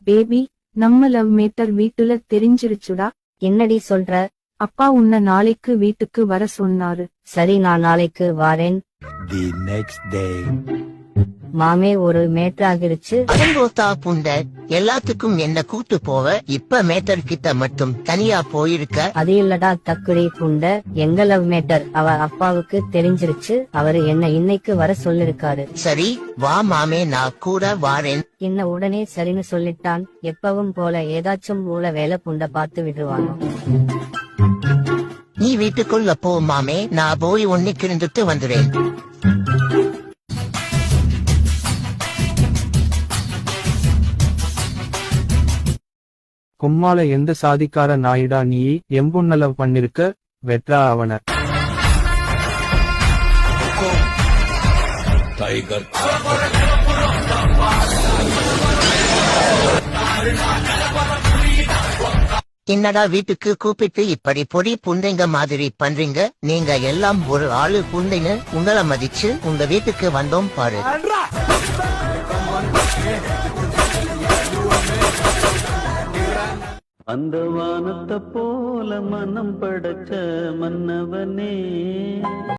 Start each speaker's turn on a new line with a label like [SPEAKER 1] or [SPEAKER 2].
[SPEAKER 1] Baby, நம்ம love matter வீட்டுல தெரிஞ்சிருச்சுடா.
[SPEAKER 2] என்னடி சொல்ற?
[SPEAKER 1] அப்பா உன்ன நாளைக்கு வீட்டுக்கு வர சொன்னாரு.
[SPEAKER 2] சரி, நான் நாளைக்கு வாரேன்.
[SPEAKER 3] The next day.
[SPEAKER 2] மாமே, ஒரு மேட்டர் ஆகிடுச்சு.
[SPEAKER 4] அடங்கோத்தா புண்ட, எல்லாத்துக்கும் என்ன கூட்டு போவ, இப்ப மேட்டர் கிட்ட மட்டும் தனியா போயிருக்க.
[SPEAKER 2] அது இல்லடா தக்குடி புண்ட, எங்க லவ் மேட்டர் அவ அப்பாவுக்கு தெரிஞ்சிருச்சு. அவரு என்ன இன்னைக்கு வர சொல்லிருக்காரு.
[SPEAKER 4] சரி வா மாமே, நான் கூட வாரேன்.
[SPEAKER 2] இன்ன உடனே சரின்னு சொல்லிட்டான். எப்பவும் போல ஏதாச்சும் மூல வேலை புண்ட பார்த்து விடுவானோ.
[SPEAKER 4] நீ வீட்டுக்குள்ள போ மாமே, நான் போய் உன்னைக்கு இருந்துட்டு வந்துடுறேன்.
[SPEAKER 5] கும்மால எந்த சாதிக்கார நாயிடா நீ எம்புன்னலவ் பண்ணிருக்க? வெட்ரா அவன.
[SPEAKER 4] என்னடா வீட்டுக்கு கூப்பிட்டு இப்படி பொடி புண்டைங்க மாதிரி பண்றீங்க? நீங்க எல்லாம் ஒரு ஆளு புண்டைன்னு உங்களை மதிச்சு உங்க வீட்டுக்கு வந்தோம் பாரு.
[SPEAKER 6] அந்த வானத்தை போல மனம் படைச்ச மன்னவனே.